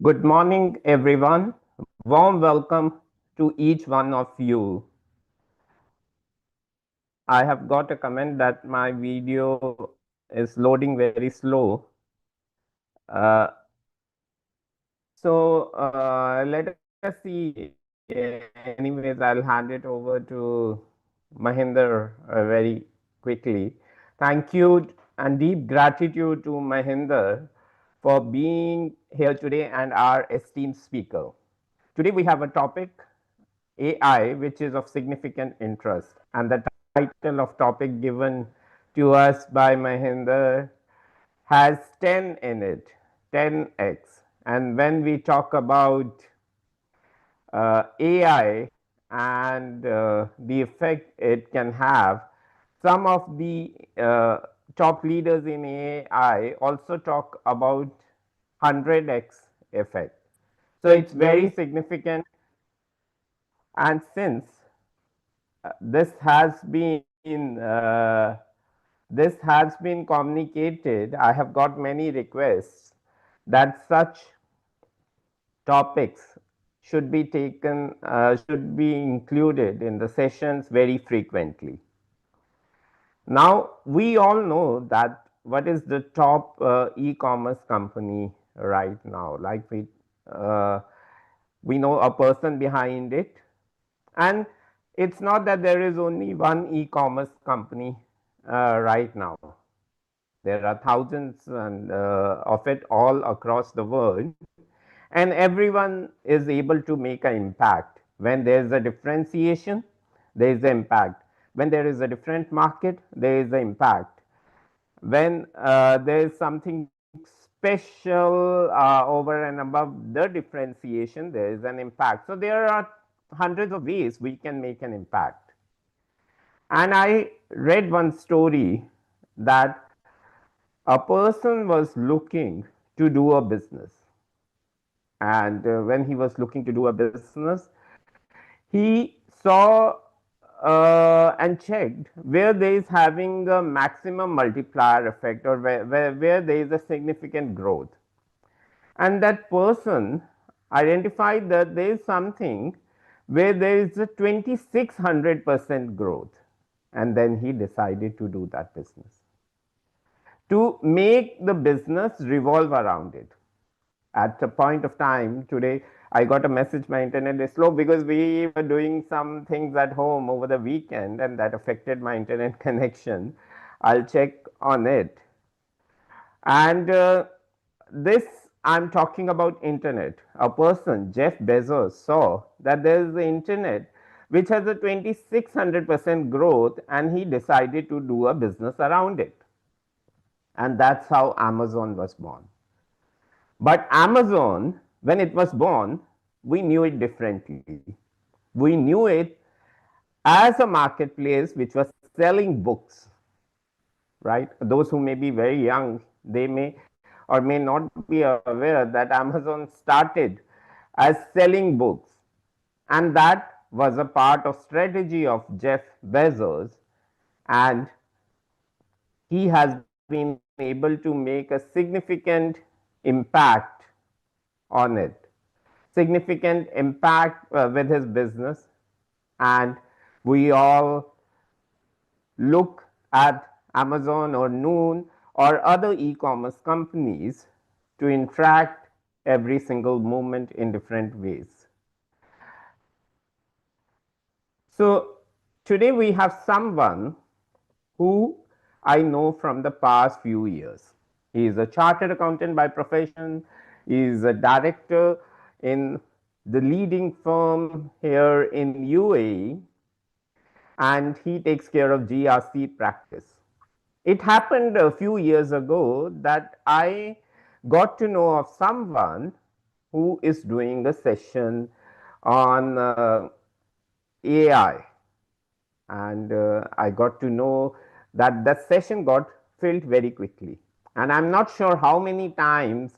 Good morning, everyone. Warm welcome to each one of you. I have got a comment that my video is loading very slow. Uh, Let us see. Anyways, I'll hand it over to Mahendra very quickly. Thank you and deep gratitude to Mahendra for being here today and our esteemed speaker. Today we have a topic AI, which is of significant interest. And the title of topic given to us by Mahendra has 10 in it, 10x. And when we talk about AI and the effect it can have, some of the top leaders in AI also talk about 100x effect. So it's very significant. And since this has been this has been communicated, I have got many requests that such topics should be taken, should be included in the sessions very frequently. Now, we all know that what is the top e-commerce company right now. Like we know a person behind it, and it's not that there is only one e-commerce company right now. There are thousands of it all across the world, and everyone is able to make an impact. When there is a differentiation, there is an impact. When there is a different market, there is an impact. When there is something special over and above the differentiation, there is an impact. So there are hundreds of ways we can make an impact. And I read one story that a person was looking to do a business. And when he was looking to do a business, he saw and checked where there is having a maximum multiplier effect, or where there is a significant growth. And that person identified that there is something where there is a 2600% growth. And then he decided to do that business, to make the business revolve around it. At a point of time today, I got a message my internet is slow because we were doing some things at home over the weekend and that affected my internet connection. I'll check on it. And this, I'm talking about internet. A person, Jeff Bezos, saw that there is the internet which has a 2600% growth, and he decided to do a business around it. And that's how Amazon was born. But Amazon, when it was born, we knew it differently. We knew it as a marketplace which was selling books, right? Those who may be very young, they may or may not be aware that Amazon started as selling books. And that was a part of strategy of Jeff Bezos. And he has been able to make a significant impact on it, significant impact with his business. And we all look at Amazon or Noon or other e-commerce companies to interact every single moment in different ways. So today we have someone who I know from the past few years. He is a chartered accountant by profession. He is a director in the leading firm here in UAE, and he takes care of GRC practice. It happened a few years ago that I got to know of someone who is doing a session on AI, and I got to know that the session got filled very quickly. And I'm not sure how many times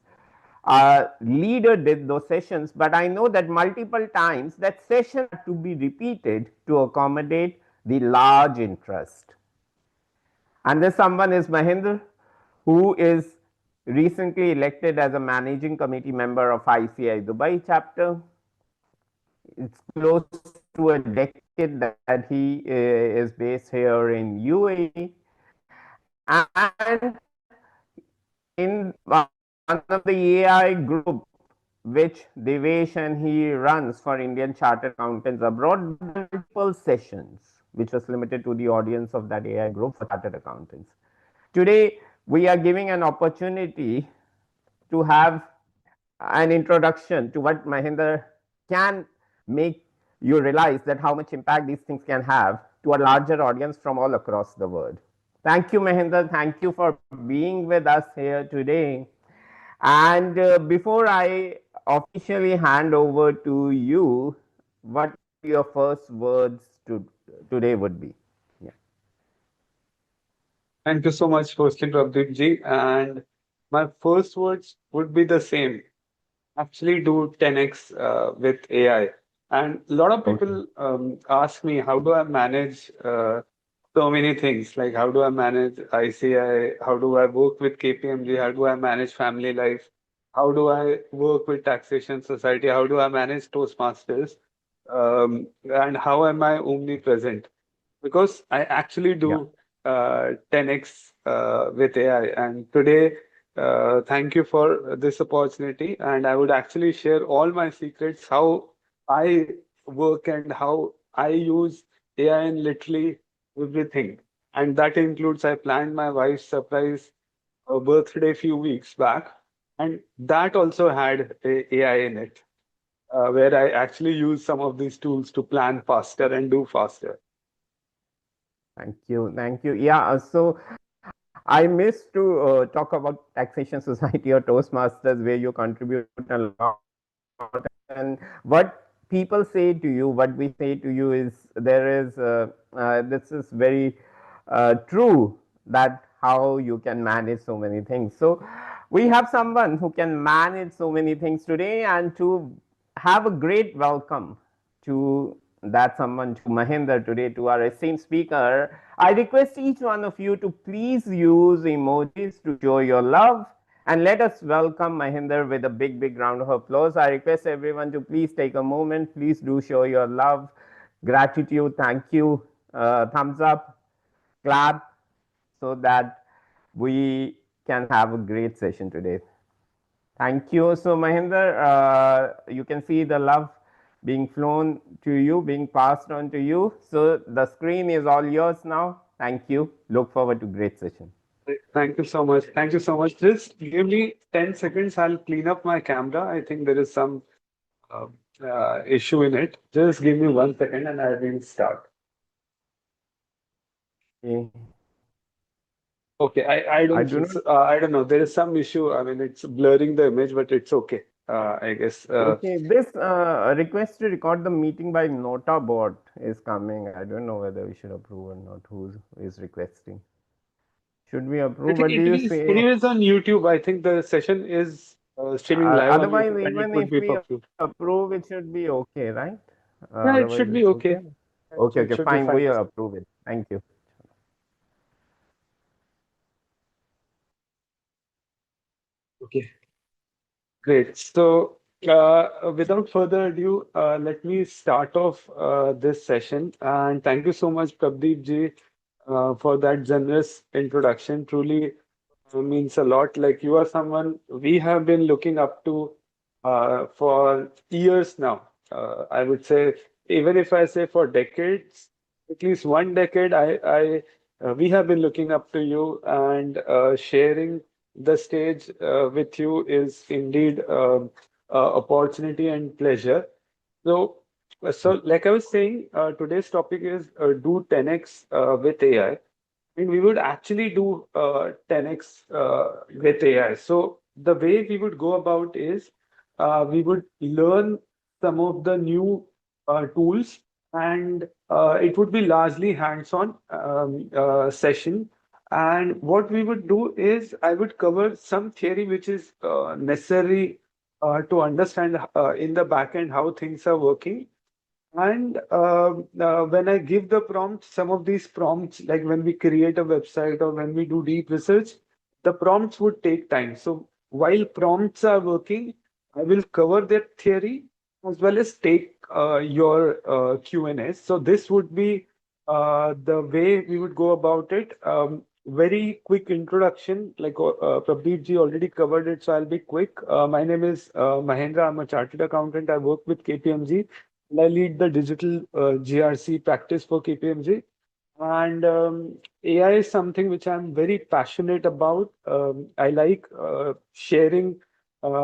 a leader did those sessions, but I know that multiple times that session had to be repeated to accommodate the large interest. And this someone is Mahendra, who is recently elected as a managing committee member of ICI Dubai chapter. It's close to a decade that he is based here in UAE. And in one of the AI group which Devesh and he runs for Indian Chartered Accountants abroad, multiple sessions, which was limited to the audience of that AI group for Chartered Accountants. Today, we are giving an opportunity to have an introduction to what Mahendra can make you realize that how much impact these things can have to a larger audience from all across the world. Thank you, Mahendra. Thank you for being with us here today. And before I officially hand over to you, what your first words today would be? Yeah. Thank you so much, firstly, Prabhdeep ji. And my first words would be the same. Actually, do 10x with AI. And a lot of Okay. people ask me, how do I manage so many things? Like, how do I manage ICI? How do I work with KPMG? How do I manage family life? How do I work with Taxation Society? How do I manage Toastmasters? And how am I omnipresent? Because I actually Yeah. do 10x with AI. And today, thank you for this opportunity. And I would actually share all my secrets, how I work and how I use AI in literally everything. And that includes I planned my wife's surprise birthday a few weeks back. And that also had AI in it, where I actually use some of these tools to plan faster and do faster. Thank you. Thank you. Yeah. So I missed to talk about Taxation Society or Toastmasters, where you contribute a lot. And what people say to you, what we say to you is this is very true, that how you can manage so many things. So we have someone who can manage so many things today, and to have a great welcome to that someone, to Mahendra today, to our esteemed speaker. I request each one of you to please use emojis to show your love, and let us welcome Mahendra with a big, big round of applause. I request everyone to please take a moment. Please do show your love, gratitude, thank you, thumbs up, clap, so that we can have a great session today. Thank you. So, Mahendra, you can see the love being flown to you, being passed on to you. So, the screen is all yours now. Thank you. Look forward to great session. Thank you so much. Thank you so much. Just give me 10 seconds. I'll clean up my camera. I think there is some uh, issue in it. Just give me 1 second and I will start. Okay. Okay, I do not. I don't know. There is some issue. I mean, it's blurring the image, but it's okay. I guess. Okay, this request to record the meeting by Nota bot is coming. I don't know whether we should approve or not. Who is requesting? Should we approve? What do you It say? is on YouTube. I think the session is streaming live on Otherwise, YouTube and it even would if be we for. approve, it should be okay, right? Yeah, it Otherwise, should it's be okay. okay. Okay, okay, It should be fine. fine. We approve it. Thank you. Okay. Great. So, without further ado, let me start off this session. And thank you so much, Prabdeep ji, for that generous introduction. Truly means a lot. Like you are someone we have been looking up to for years now. I would say, even if I say for decades, at least 1 decade, we have been looking up to you and sharing the stage with you is indeed opportunity and pleasure. So, like I was saying, today's topic is do 10x with AI. And we would actually do 10x with AI. So the way we would go about is we would learn some of the new tools, and it would be largely hands-on session. And what we would do is I would cover some theory which is necessary to understand in the back end how things are working. And when I give the prompt, some of these prompts, like when we create a website or when we do deep research, the prompts would take time. So while prompts are working, I will cover their theory as well as take your Q&As. So this would be the way we would go about it. Very quick introduction, like Prabdeep ji already covered it, so I'll be quick. My name is Mahendra. I'm a chartered accountant. I work with KPMG, and I lead the digital GRC practice for KPMG. And AI is something which I'm very passionate about. I like sharing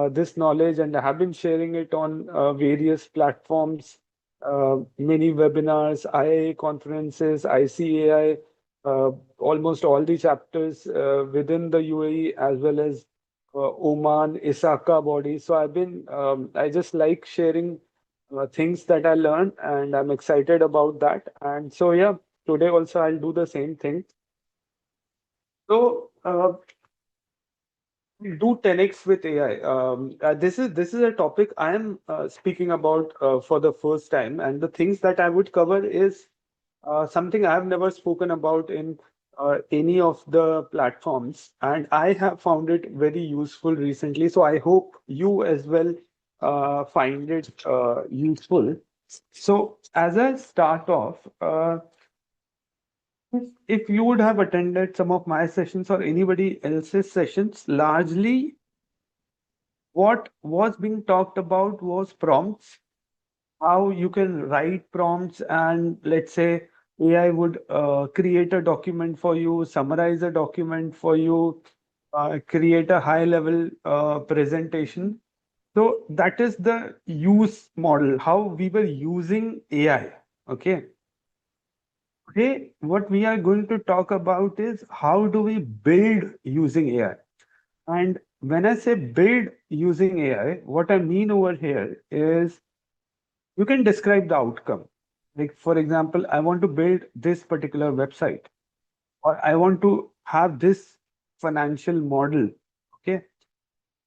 this knowledge, and I have been sharing it on various platforms, many webinars, IIA conferences, ICAI, almost all the chapters within the UAE as well as Oman, ISACA body. So I just like sharing things that I learn, and I'm excited about that. And so, yeah, today also I'll do the same thing. So, do 10x with AI. This is a topic I am speaking about for the first time, and the things that I would cover is something I have never spoken about in any of the platforms, and I have found it very useful recently. So I hope you as well find it useful. So as I start off, if you would have attended some of my sessions or anybody else's sessions, largely what was being talked about was prompts, how you can write prompts, and let's say AI would create a document for you, summarize a document for you, create a high level presentation. So that is the use model, how we were using AI. Okay. Today, what we are going to talk about is how do we build using AI? And when I say build using AI, what I mean over here is you can describe the outcome. Like, for example, I want to build this particular website, or I want to have this financial model. Okay.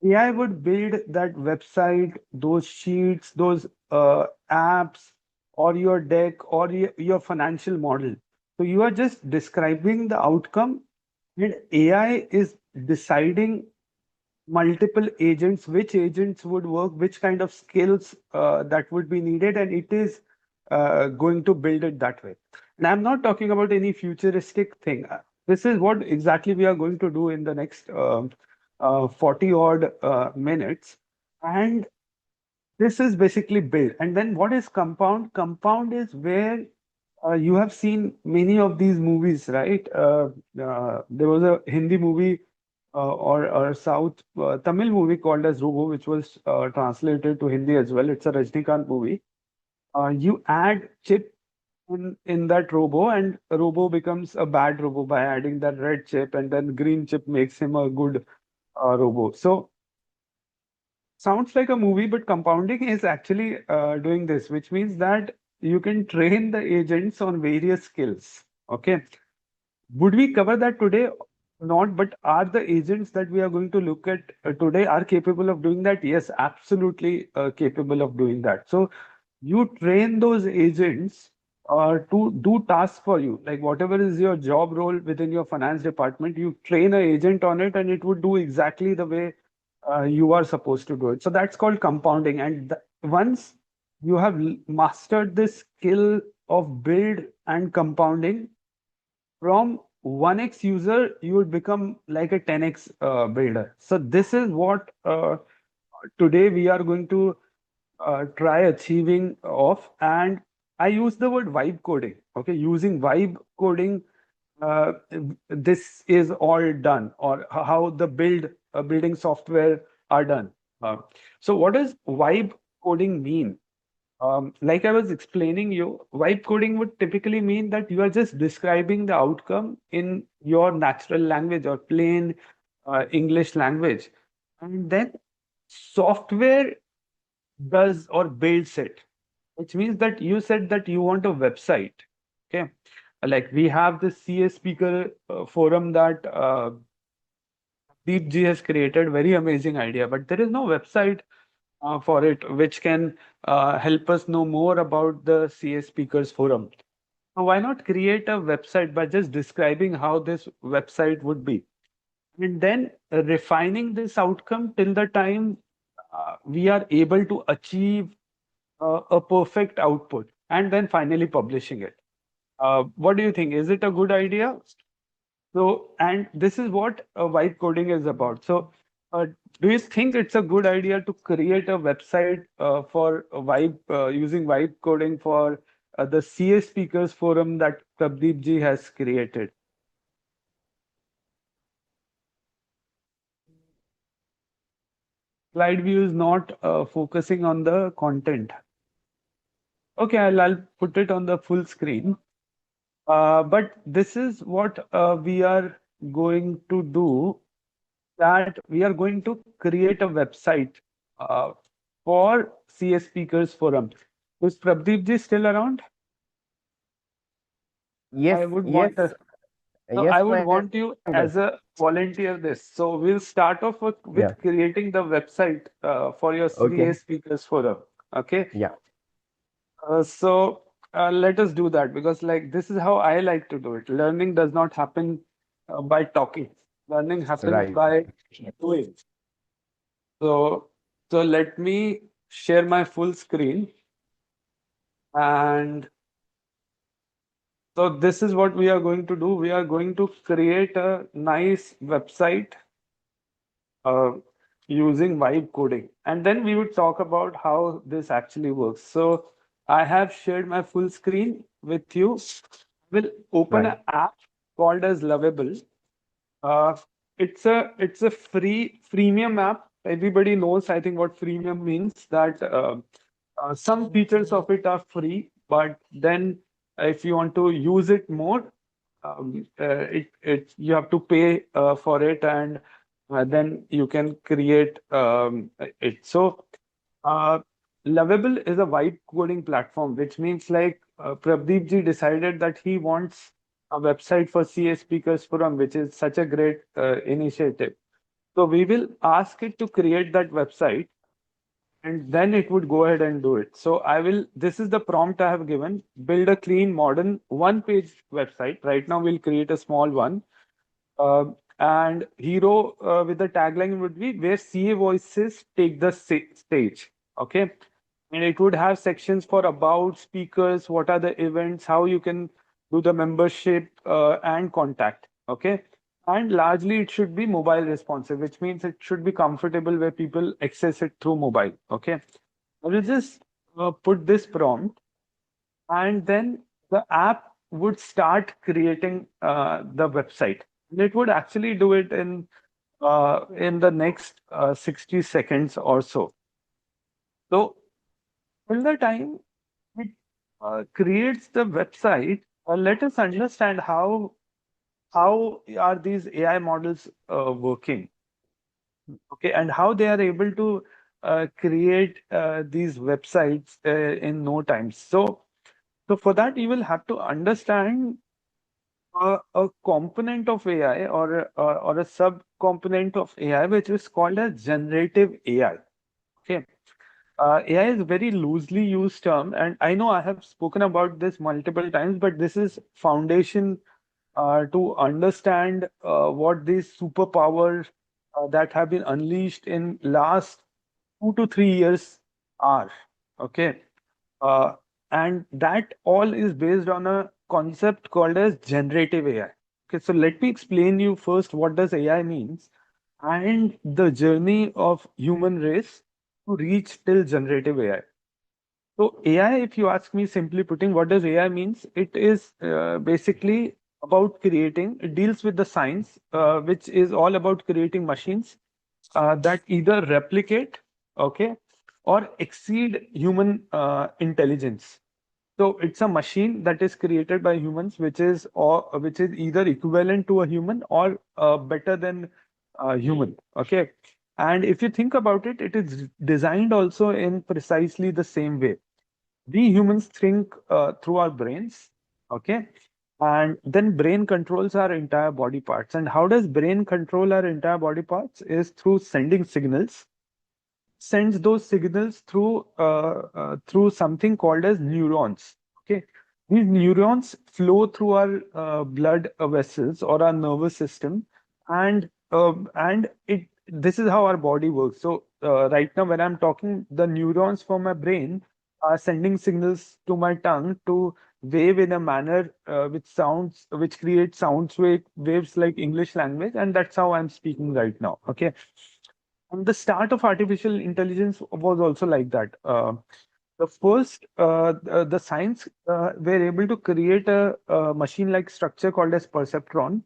AI would build that website, those sheets, those apps, or your deck, or your financial model. So you are just describing the outcome, and AI is deciding multiple agents, which agents would work, which kind of skills that would be needed, and it is going to build it that way. And I'm not talking about any futuristic thing. This is what exactly we are going to do in the next 40 odd minutes. And this is basically build. And then what is compound? Compound is where you have seen many of these movies, right? There was a Hindi movie or South Tamil movie called as Robo, which was translated to Hindi as well. It's a Rajnikant movie. You add chip in that robo, and robo becomes a bad robo by adding that red chip, and then green chip makes him a good robo. So sounds like a movie, but compounding is actually doing this, which means that you can train the agents on various skills. Okay. Would we cover that today? Not, but are the agents that we are going to look at today are capable of doing that? Yes, absolutely capable of doing that. So you train those agents to do tasks for you. Like whatever is your job role within your finance department, you train an agent on it, and it would do exactly the way you are supposed to do it. So that's called compounding. And once you have mastered this skill of build and compounding, from 1x user, you would become like a 10x builder. So this is what today we are going to try achieving of. And I use the word vibe coding. Okay, using vibe coding, uh, this is all done, or how the building software are done. Uh, so what does vibe coding mean? Like I was explaining you, vibe coding would typically mean that you are just describing the outcome in your natural language or plain English language. And then software does or builds it, which means that you said that you want a website. Okay. Like we have this CS speaker forum that Deep G has created, very amazing idea, but there is no website for it, which can help us know more about the CA Speakers Forum. Now, why not create a website by just describing how this website would be? and then refining this outcome till the time we are able to achieve a perfect output, and then finally publishing it. What do you think? Is it a good idea? So, and this is what vibe coding is about. So, do you think it's a good idea to create a website for vibe using vibe coding for the CA speakers forum that Prabdeep ji has created? Slide view is not focusing on the content. Okay, I'll put it on the full screen. But this is what we are going to do, that we are going to create a website uh, for CS Speakers Forum. Is Prabdeep ji still around? Yes, I would yes, want a, so yes, I would Mahendra. want you as a volunteer this. So we'll start off Yeah. with creating the website for your Okay. CA Speakers Forum. Okay. Yeah. So let us do that, because like this is how I like to do it. Learning does not happen by talking. Learning happens Right. by doing. So so let me share my full screen, and so this is what we are going to do. We are going to create a nice website uh, using vibe coding. And then we would talk about how this actually works. So I have shared my full screen with you. We'll open Right. an app called as Lovable. Uh, it's a free freemium app. Everybody knows, I think, what freemium means. That some features of it are free, but then if you want to use it more, it you have to pay for it, and then you can create it. So uh, Lovable is a vibe coding platform, which means like Prabdeep ji decided that he wants a website for CA Speakers Forum, which is such a great initiative. So we will ask it to create that website, and then it would go ahead and do it. So this is the prompt I have given: build a clean, modern, one-page website. Right now, we'll create a small one. Uh, and hero with the tagline would be where CA voices take the stage. Okay. And it would have sections for about speakers, what are the events, how you can do the membership and contact. Okay. And largely it should be mobile responsive, which means it should be comfortable where people access it through mobile. Okay. I will just put this prompt, and then the app would start creating the website. And it would actually do it in the next 60 seconds or so. So till the time it creates the website, let us understand how are these AI models working, okay, and how they are able to create these websites in no time. So for that, you will have to understand a component of AI, or a sub component of AI, which is called as generative AI. Okay. AI is a very loosely used term, and I know I have spoken about this multiple times, but this is foundation to understand what these superpowers that have been unleashed in last 2 to 3 years are. Okay. Uh, and that all is based on a concept called as generative AI. Okay, so let me explain you first what does AI means, and the journey of human race to reach till generative AI. So AI, if you ask me, simply putting, what does AI means? It is basically about creating. It deals with the science, which is all about creating machines that either replicate, okay, or exceed human intelligence. So it's a machine that is created by humans, which is either equivalent to a human or better than a human. Okay, and if you think about it, it is designed also in precisely the same way. We humans think through our brains, okay, and then brain controls our entire body parts. And how does brain control our entire body parts? Is through sending signals. Sends those signals through something called as neurons. Okay, these neurons flow through our blood vessels or our nervous system, and and it this is how our body works. So right now, when I'm talking, the neurons from my brain are sending signals to my tongue to wave in a manner which creates waves like English language, and that's how I'm speaking right now. Okay, and the start of artificial intelligence was also like that. The science were able to create a machine-like structure called as perceptron,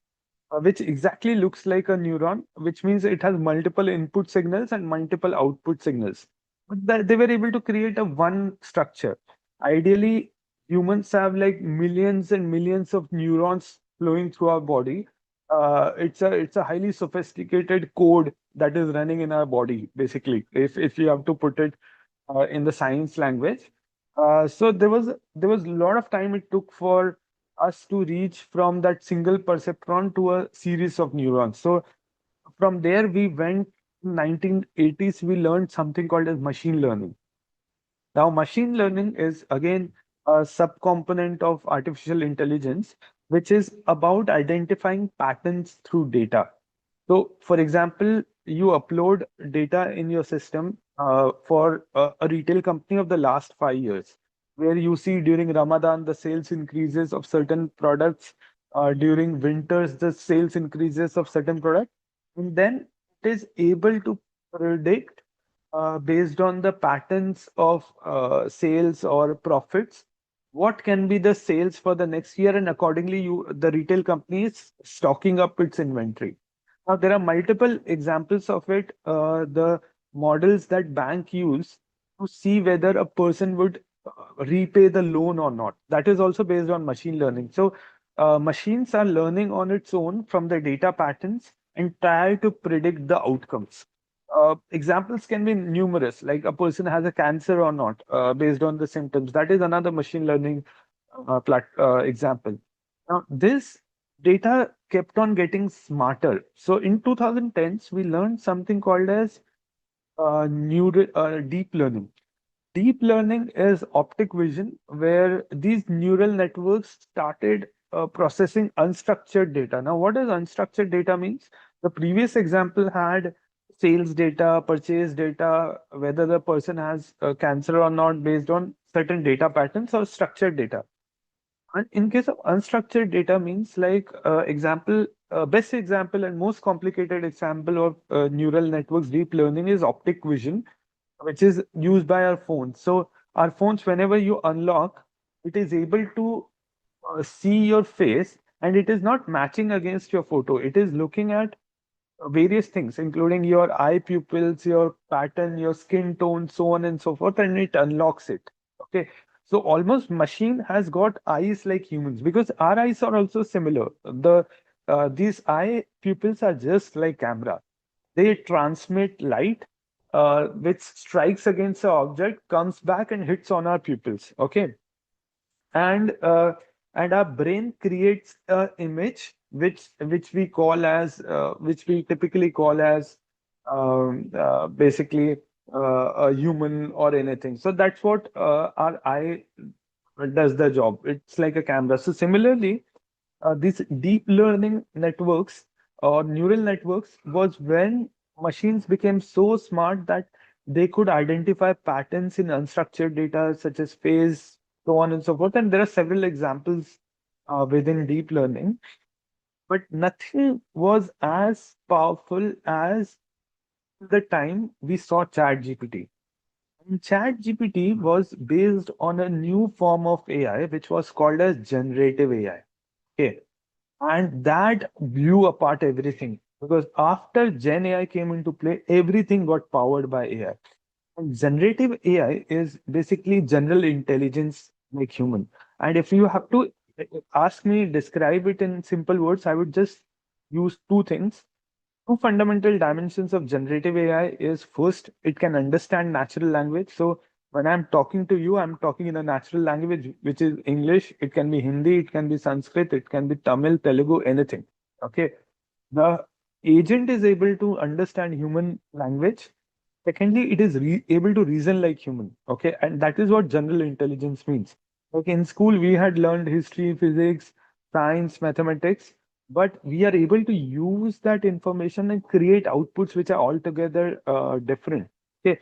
which exactly looks like a neuron, which means it has multiple input signals and multiple output signals. But they were able to create a one structure. Ideally, humans have like millions and millions of neurons flowing through our body. It's a highly sophisticated code that is running in our body, basically, if you have to put it in the science language. So there was a lot of time it took for us to reach from that single perceptron to a series of neurons. So from there we went 1980s, we learned something called as machine learning. Now, machine learning is again a subcomponent of artificial intelligence, which is about identifying patterns through data. So, for example, you upload data in your system for a retail company of the last 5 years, where you see during Ramadan the sales increases of certain products, during winters the sales increases of certain products, and then it is able to predict based on the patterns of sales or profits, what can be the sales for the next year, and accordingly, the retail company is stocking up its inventory. Now, there are multiple examples of it. The models that bank use to see whether a person would repay the loan or not. That is also based on machine learning. So, machines are learning on its own from the data patterns and try to predict the outcomes. Examples can be numerous, like a person has a cancer or not, based on the symptoms. That is another machine learning example. Now, this data kept on getting smarter. So in 2010s, we learned something called as deep learning. Deep learning is optic vision, where these neural networks started processing unstructured data. Now, what does unstructured data means? The previous example had sales data, purchase data, whether the person has cancer or not based on certain data patterns or structured data. And in case of unstructured data means like best example and most complicated example of neural networks deep learning is optic vision, which is used by our phones. So our phones, whenever you unlock, it is able to see your face, and it is not matching against your photo. It is looking at various things, including your eye pupils, your pattern, your skin tone, so on and so forth, and it unlocks it. Okay. So almost machine has got eyes like humans because our eyes are also similar. These eye pupils are just like camera. They transmit light, which strikes against the object, comes back and hits on our pupils. Okay, and our brain creates a image which we typically call as basically a human or anything. So that's what our eye does the job. It's like a camera. So similarly, these deep learning networks or neural networks was when machines became so smart that they could identify patterns in unstructured data such as face, so on and so forth. And there are several examples within deep learning, but nothing was as powerful as the time we saw ChatGPT. And ChatGPT was based on a new form of AI, which was called as generative AI. Okay. And that blew apart everything because after Gen AI came into play, everything got powered by AI. And generative AI is basically general intelligence like human. And if you have to ask me, describe it in simple words, I would just use two things. Two fundamental dimensions of generative AI is first, it can understand natural language. So when I'm talking to you, I'm talking in a natural language, which is English. It can be Hindi, it can be Sanskrit, it can be Tamil, Telugu, anything. Okay. The agent is able to understand human language. Secondly, it is able to reason like human. Okay. And that is what general intelligence means. Like in school, we had learned history, physics, science, mathematics. but we are able to use that information and create outputs which are altogether different. Okay,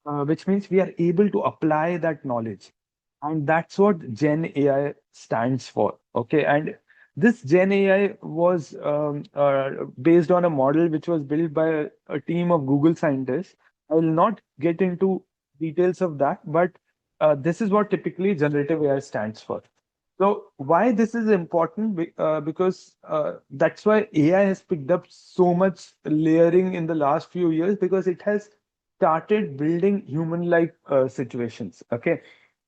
which means we are able to apply that knowledge. And that's what Gen AI stands for. Okay. And this Gen AI was based on a model which was built by a team of Google scientists. I will not get into details of that, but this is what typically generative AI stands for. So why this is important? Because that's why AI has picked up so much layering in the last few years, because it has started building human-like situations. Okay.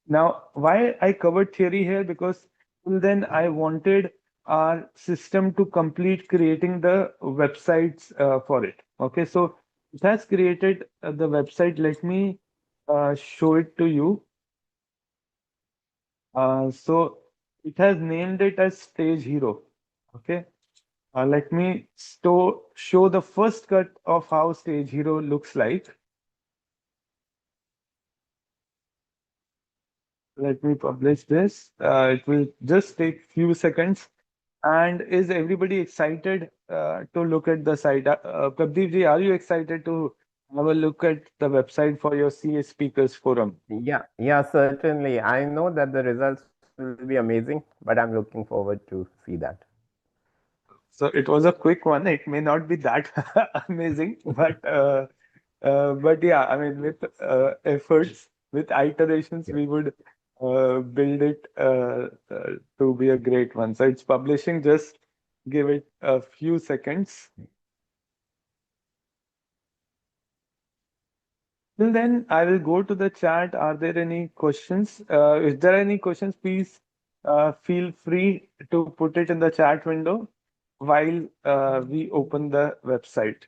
Now, why I covered theory here? Because till then I wanted our system to complete creating the websites for it. Okay. So it has created the website. Let me show it to you. So it has named it as Stage Hero. Okay. Let me show the first cut of how Stage Hero looks like. Let me publish this. It will just take few seconds. And is everybody excited to look at the site? Prabdeep ji, are you excited to have a look at the website for your CA Speakers Forum? Yeah, yeah, certainly. I know that the results will be amazing, but I'm looking forward to see that. So it was a quick one. It may not be that amazing, but yeah, I mean, with efforts, with iterations, Yeah. we would build it to be a great one. So it's publishing. Just give it a few seconds. Till then, I will go to the chat. Are there any questions? If there are any questions, please feel free to put it in the chat window while we open the website.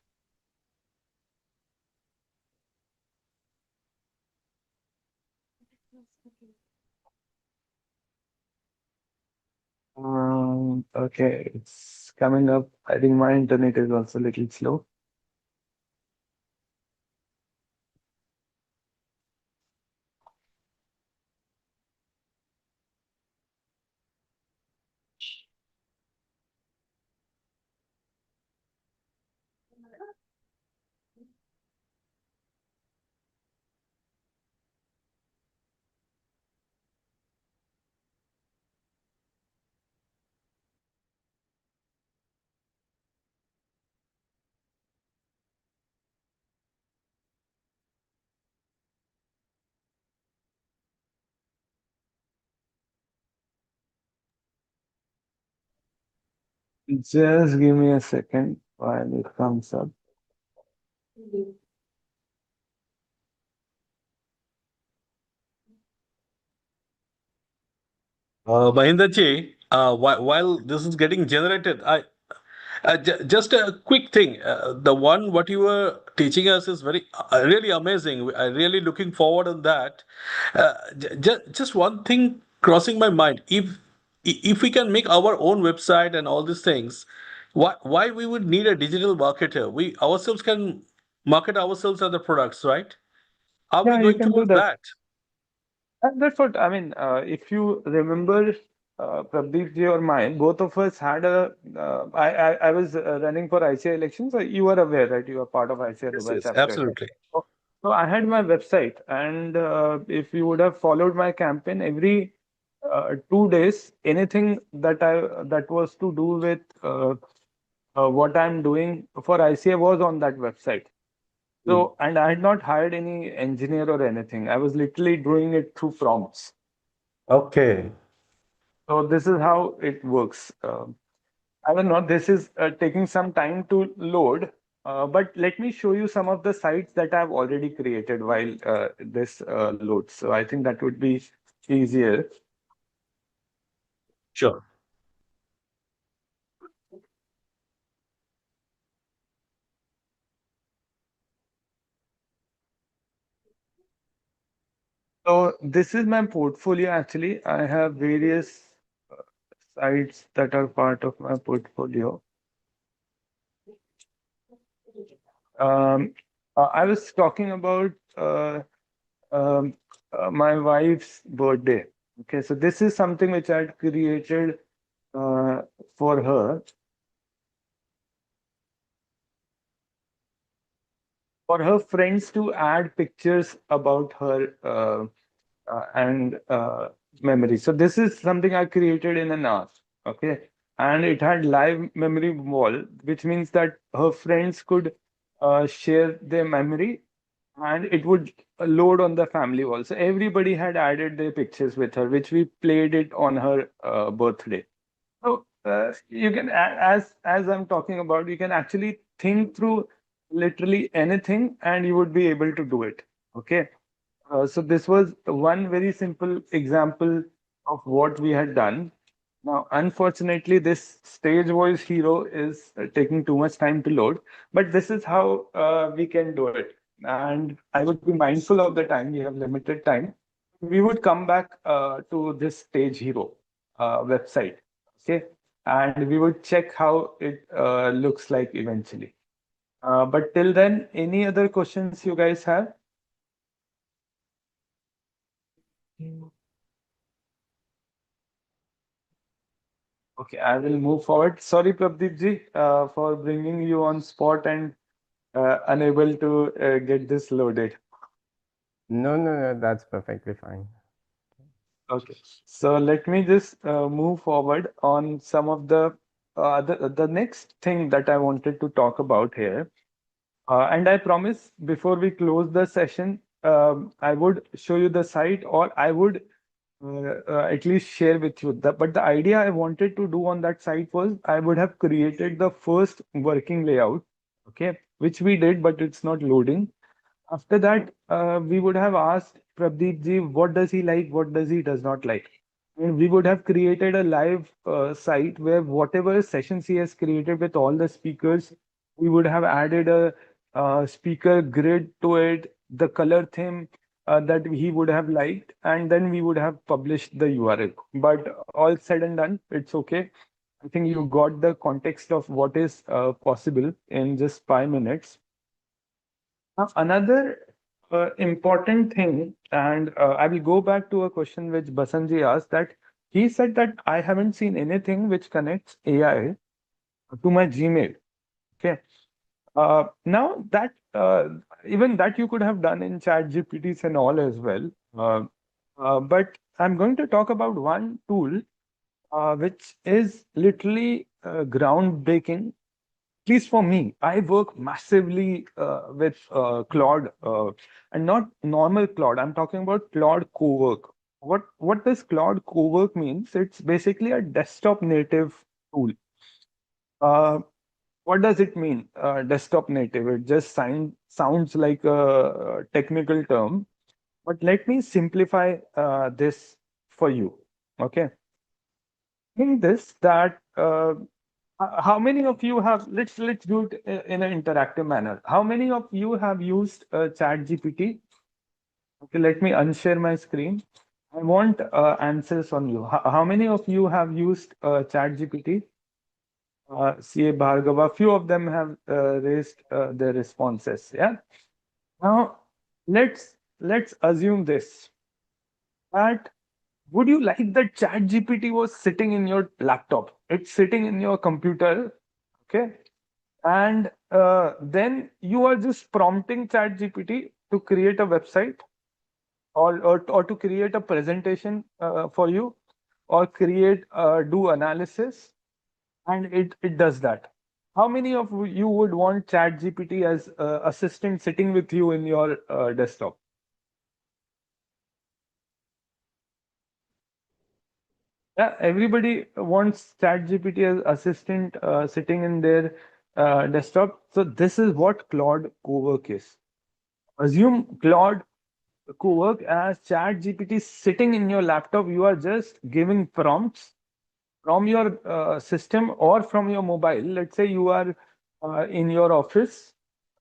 Okay, it's coming up. I think my internet is also a little slow. Just give me a second while it comes up. Mahendra ji, while this is getting generated, just a quick thing. The one what you were teaching us is very really amazing. I really looking forward on that. Just one thing crossing my mind. If we can make our own website and all these things, why we would need a digital marketer? We ourselves can market ourselves and the products, right? How are we Yeah, you going can do towards that. that? And that's what I mean. If you remember, Prabdeep ji or mine, both of us had a. I was running for ICI elections. So you are aware, right? You are part of ICI Yes, Dubai yes, chapter. absolutely. So, so I had my website, and if you would have followed my campaign, every 2 days, anything that was to do with what I'm doing for ICA was on that website. Mm. So, and I had not hired any engineer or anything. I was literally doing it through prompts. Okay. So this is how it works. I don't know. This is taking some time to load, but let me show you some of the sites that I've already created while this loads. So I think that would be easier. Sure. So this is my portfolio actually. I have various sites that are part of my portfolio. Um, I was talking about um, my wife's birthday. Okay, so this is something which I had created uh, for her. for her friends to add pictures about her and memory. So this is something I created in an hour. Okay. And it had live memory wall, which means that her friends could share their memory and it would load on the family wall. So everybody had added their pictures with her, which we played it on her birthday. So you can, as I'm talking about, you can actually think through literally anything, and you would be able to do it. Okay. So this was one very simple example of what we had done. Now, unfortunately, this stage voice hero is taking too much time to load, but this is how we can do it. And I would be mindful of the time. We have limited time. We would come back to this stage hero website. Okay. And we would check how it looks like eventually. But till then, any other questions you guys have? Okay, I will move forward. Sorry, Prabdeep ji, for bringing you on spot and unable to get this loaded. No, no, no, that's perfectly fine. Okay, so let me just move forward on some of the next thing that I wanted to talk about here. And I promise before we close the session, I would show you the site, or I would at least share with you. But the idea I wanted to do on that site was I would have created the first working layout, okay, which we did, but it's not loading. After that, we would have asked Prabdeep ji, what does he like, what does he does not like? And we would have created a live site where whatever sessions he has created with all the speakers, we would have added a speaker grid to it, the color theme that he would have liked, and then we would have published the URL. But all said and done, it's okay. I think you got the context of what is possible in just 5 minutes. Now, another important thing, and I will go back to a question which Basanji asked, that he said that I haven't seen anything which connects AI to my Gmail. Okay. Now that even that you could have done in chat GPTs and all as well. But I'm going to talk about one tool which is literally groundbreaking, at least for me. I work massively with Claude, and not normal Claude. I'm talking about Claude Cowork. What does Claude Cowork means? It's basically a desktop native tool. Uh, what does it mean? Desktop native. It just sounds like a technical term, but let me simplify this for you. Okay. In this, that how many of you have, let's do it in an interactive manner. How many of you have used Chat GPT? Okay, let me unshare my screen. I want answers on you. How many of you have used Chat GPT? CA Bhargava, few of them have raised their responses. Yeah. Now let's assume this, that would you like that Chat GPT was sitting in your laptop? It's sitting in your computer, okay? And then you are just prompting Chat GPT to create a website, or to create a presentation for you, or create do analysis, and it does that. How many of you would want Chat GPT as assistant sitting with you in your desktop? Yeah, everybody wants ChatGPT as assistant sitting in their desktop. So this is what Claude Cowork is. Assume Claude Cowork as ChatGPT sitting in your laptop. You are just giving prompts from your system or from your mobile. Let's say you are in your office,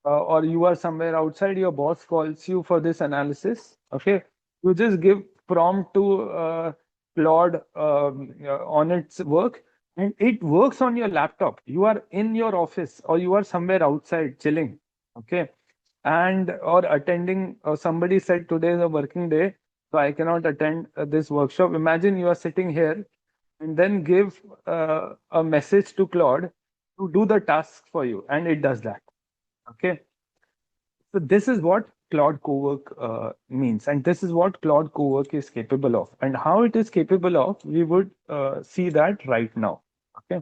or you are somewhere outside, your boss calls you for this analysis. Okay, you just give prompt to Claude on its work, and it works on your laptop. You are in your office or you are somewhere outside chilling. Okay, and or attending, somebody said today is a working day, so I cannot attend this workshop. Imagine you are sitting here and then give a message to Claude to do the task for you, and it does that. Okay. So this is what Claude Cowork means, and this is what Claude Cowork is capable of, and how it is capable of. We would see that right now. Okay.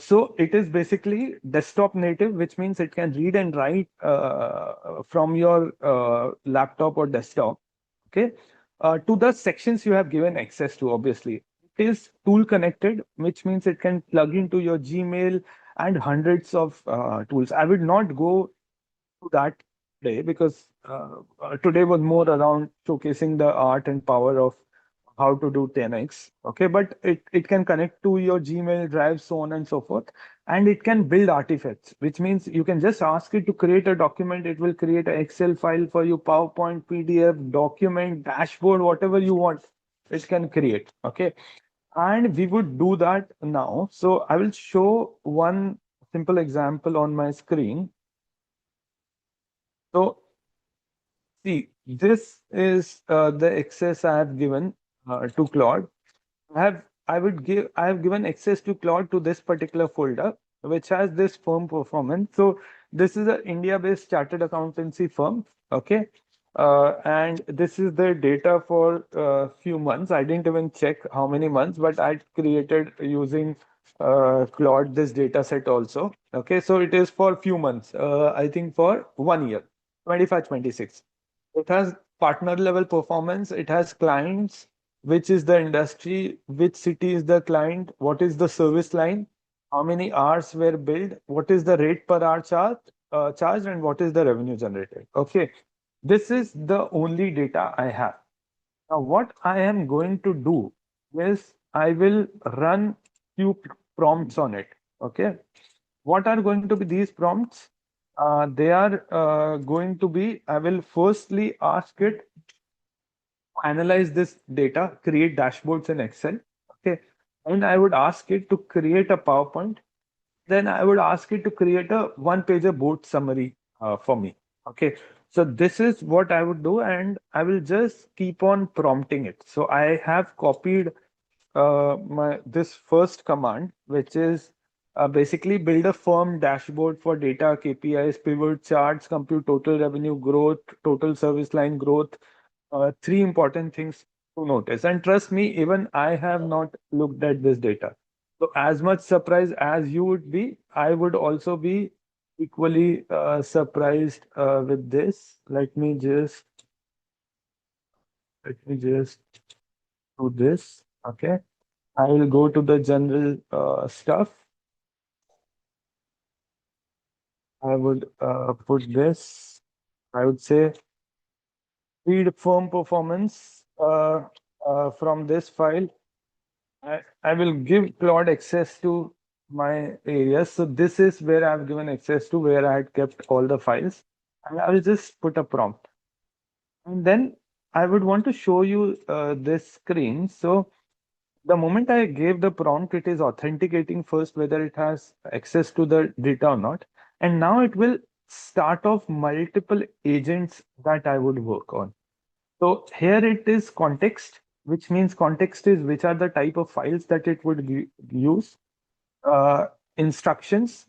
So it is basically desktop native, which means it can read and write from your laptop or desktop. Okay. To the sections you have given access to, obviously. It is tool connected, which means it can plug into your Gmail and hundreds of tools. I would not go to that today because today was more around showcasing the art and power of how to do 10x. Okay, but it can connect to your Gmail drive, so on and so forth. And it can build artifacts, which means you can just ask it to create a document. It will create an Excel file for you, PowerPoint, PDF, document, dashboard, whatever you want, it can create. Okay. And we would do that now. So I will show one simple example on my screen. So see, this is the access I have given to Claude. I have given access to Claude to this particular folder, which has this firm performance. So this is an India-based chartered accountancy firm. Okay. And this is the data for a few months. I didn't even check how many months, but I created using Claude this data set also. Okay. So it is for a few months, I think for 1 year, 25, 26. It has partner level performance. It has clients, which is the industry, which city is the client, what is the service line, how many hours were billed, what is the rate per hour charged, and what is the revenue generated. Okay, this is the only data I have. Now, what I am going to do is I will run few prompts on it. Okay, what are going to be these prompts? They are going to be, I will firstly ask it analyze this data, create dashboards in Excel. Okay. And I would ask it to create a PowerPoint. Then I would ask it to create a one-pager board summary for me. Okay. So this is what I would do, and I will just keep on prompting it. So I have copied my this first command, which is basically build a firm dashboard for data, KPIs, pivot charts, compute total revenue growth, total service line growth, three important things to notice. And trust me, even I have not looked at this data. So as much surprised as you would be, I would also be equally surprised with this. Let me just do this. Okay. I will go to the general stuff. I would put this. I would say read firm performance from this file. I will give Claude access to my areas. So this is where I've given access to where I had kept all the files. And I will just put a prompt. And then I would want to show you this screen. So the moment I gave the prompt, it is authenticating first whether it has access to the data or not. And now it will start off multiple agents that I would work on. So here it is context, which means context is which are the type of files that it would use, uh, instructions,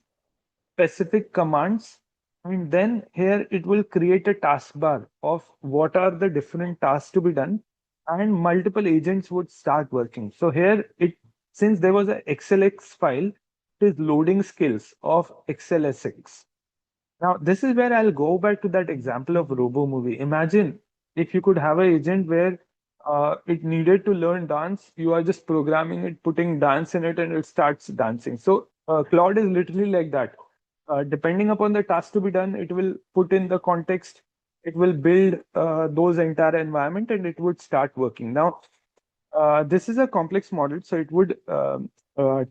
specific commands, and then here it will create a taskbar of what are the different tasks to be done, and multiple agents would start working. So here it, since there was a XLX file, it is loading skills of XLSX. Now, this is where I'll go back to that example of Robo Movie. Imagine if you could have an agent where it needed to learn dance, you are just programming it, putting dance in it, and it starts dancing. So, Claude is literally like that. Depending upon the task to be done, it will put in the context, it will build those entire environment, and it would start working. Now, this is a complex model, so it would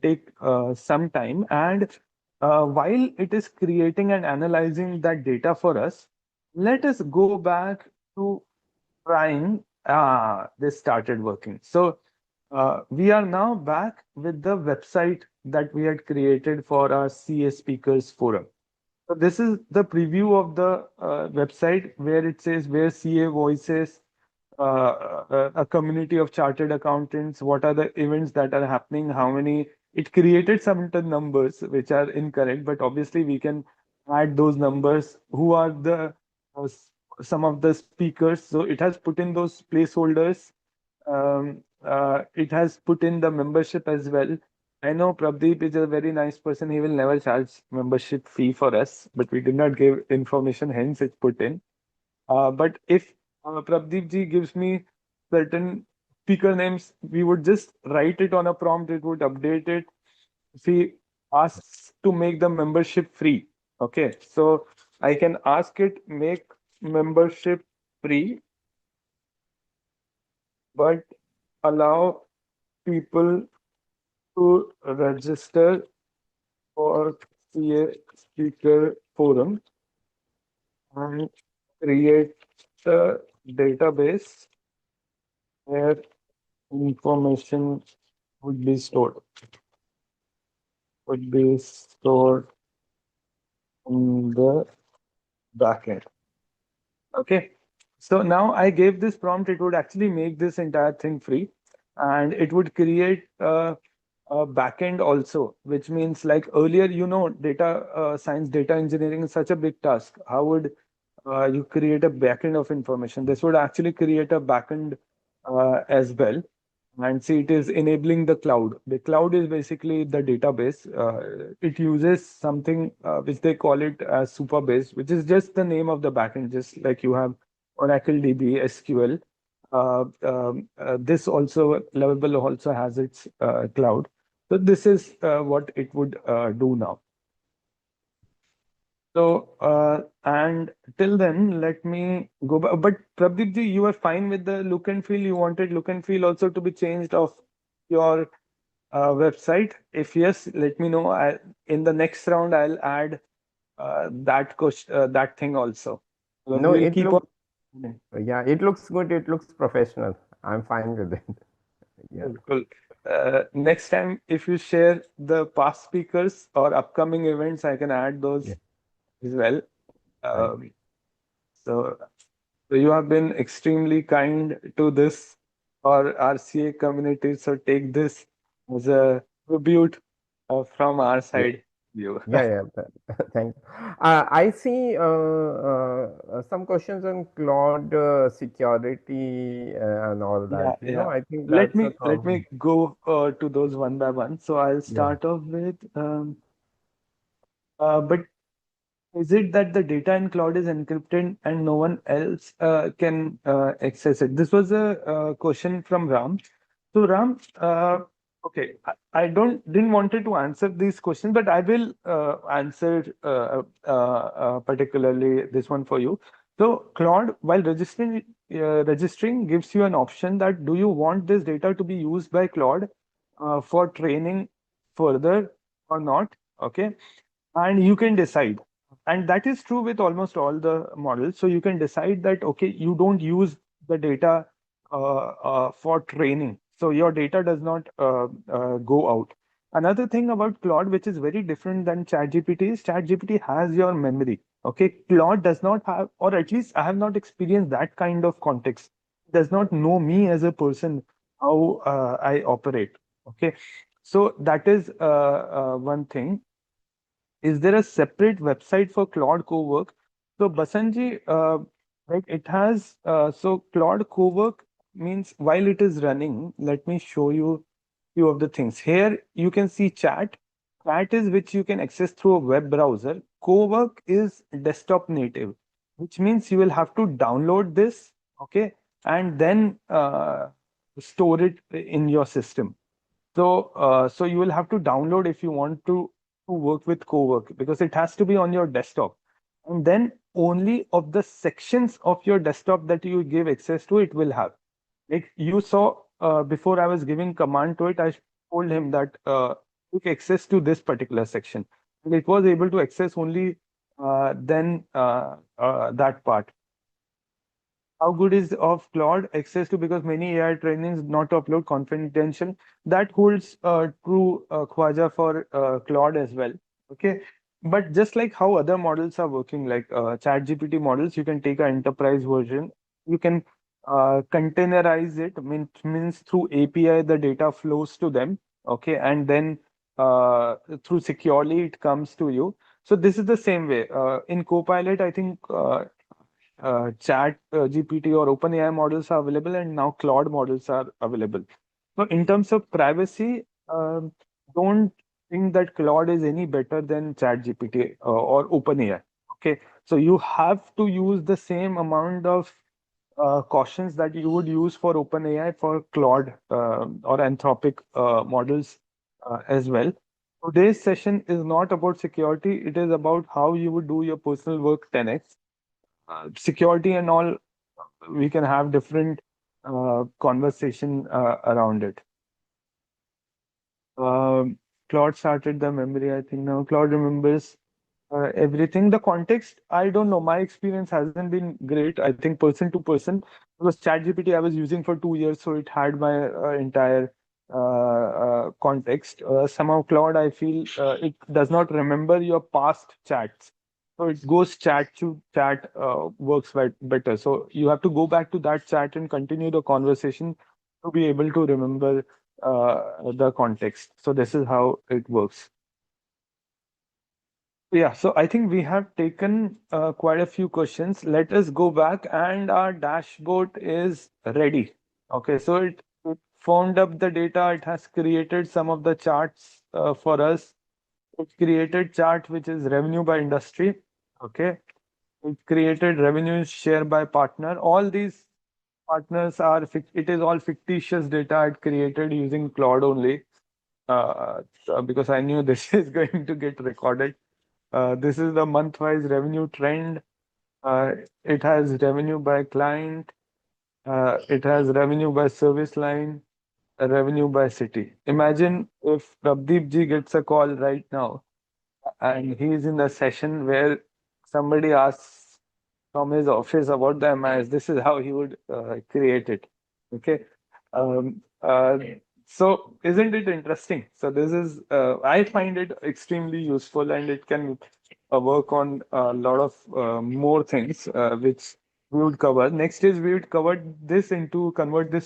take some time. And while it is creating and analyzing that data for us, let us go back to trying. This started working. So we are now back with the website that we had created for our CA Speakers Forum. So this is the preview of the website where it says where CA Voices, a community of chartered accountants, what are the events that are happening, how many, it created some numbers which are incorrect, but obviously we can add those numbers, who are the some of the speakers. So it has put in those placeholders. It has put in the membership as well. I know Prabdeep is a very nice person. He will never charge membership fee for us, but we did not give information, hence it's put in. But if Prabdeep ji gives me certain speaker names, we would just write it on a prompt, it would update it. If he asks to make the membership free, okay, so I can ask it, make membership free, but allow people to register for CA speaker forum and create a database where information would be stored, would be stored in the backend. Okay. So now I gave this prompt, it would actually make this entire thing free, and it would create a backend also, which means like earlier, data science, data engineering is such a big task. How would you create a backend of information? This would actually create a backend as well. And see, it is enabling the cloud. The cloud is basically the database. It uses something which they call it as Superbase, which is just the name of the backend, just like you have Oracle DB, SQL. This also, Lovable also has its cloud. So this is what it would do now. So, and till then, let me go back. But Prabdeep ji, you are fine with the look and feel. You wanted look and feel also to be changed of your website. If yes, let me know. In the next round, I'll add that question, that thing also. Because No, we'll it keep on. looks, yeah, it looks good. It looks professional. I'm fine with it. Yeah. Cool. Next time, if you share the past speakers or upcoming events, I can add those Yeah. as well. Right. So you have been extremely kind to this or RCA community. So take this as a tribute from our Yeah. side. You. Yeah, yeah. Thank you. I see some questions on Claude security and all that. Yeah, yeah. I think Let that's a me common. go to those one by one. So I'll Yeah. start off with but is it that the data in cloud is encrypted and no one else can access it? This was a question from Ram. So Ram, okay, I didn't wanted to answer these questions, but I will answer particularly this one for you. So Claude, while registering gives you an option that do you want this data to be used by Claude for training further or not? Okay, and you can decide, and that is true with almost all the models. So you can decide that okay, you don't use the data for training, so your data does not go out. Another thing about Claude which is very different than ChatGPT is ChatGPT has your memory. Okay, Claude does not have, or at least I have not experienced that kind of context. It does not know me as a person, how I operate. Okay, so that is one thing. Is there a separate website for Claude Cowork? So Basanji, like it has, so Claude Cowork means while it is running, let me show you few of the things. Here you can see chat. Chat is which you can access through a web browser. Cowork is desktop native, which means you will have to download this, okay, and then store it in your system. So, so you will have to download if you want to work with Cowork, because it has to be on your desktop. And then only of the sections of your desktop that you give access to, it will have. Like you saw before I was giving command to it, I told him that took access to this particular section. And it was able to access only then that part. How good is of Claude access to, because many AI trainings not to upload confidential. That holds true Khwaja for Claude as well. Okay, but just like how other models are working, like ChatGPT models, you can take an enterprise version. You can containerize it. Means through API the data flows to them. Okay, and then through securely it comes to you. So this is the same way. In Copilot, I think Chat GPT or OpenAI models are available, and now Claude models are available. So in terms of privacy, don't think that Claude is any better than Chat GPT or OpenAI. Okay, so you have to use the same amount of cautions that you would use for OpenAI for Claude or Anthropic models as well. Today's session is not about security, it is about how you would do your personal work 10x. Security and all, we can have different conversation around it. Claude started the memory, I think now Claude remembers everything. The context, I don't know. My experience hasn't been great. I think person to person, because ChatGPT I was using for 2 years, so it had my entire context. Somehow Claude, I feel it does not remember your past chats. So it goes chat to chat, works better. So you have to go back to that chat and continue the conversation to be able to remember the context. So this is how it works. Yeah, so I think we have taken quite a few questions. Let us go back, and our dashboard is ready. Okay, so it found up the data. It has created some of the charts for us. It created chart which is revenue by industry. Okay, it created revenue share by partner. All these partners are it is all fictitious data it created using Claude only, because I knew this is going to get recorded. This is the month-wise revenue trend. Uh, it has revenue by client. It has revenue by service line, revenue by city. Imagine if Prabdeep ji gets a call right now and he is in a session where somebody asks from his office about the MIS. This is how he would create it. Okay. Um, uh, so isn't it interesting? So this is, I find it extremely useful, and it can work on a lot of more things which we would cover. Next is we would convert this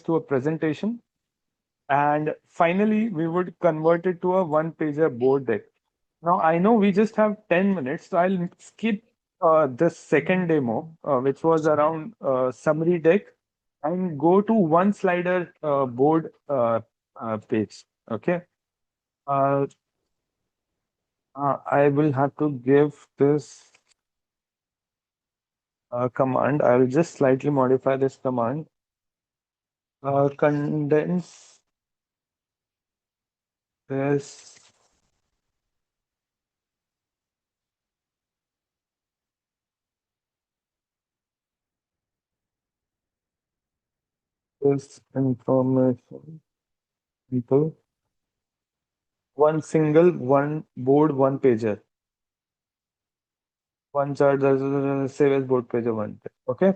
to a presentation. And finally, we would convert it to a one-pager board deck. Now, I know we just have 10 minutes, so I'll skip this second demo, which was around summary deck, and go to one slider board page. Okay. Uh, I will have to give this command. I'll just slightly modify this command. Condense this information into one single one board one pager, one chart, save as board pager one. Okay.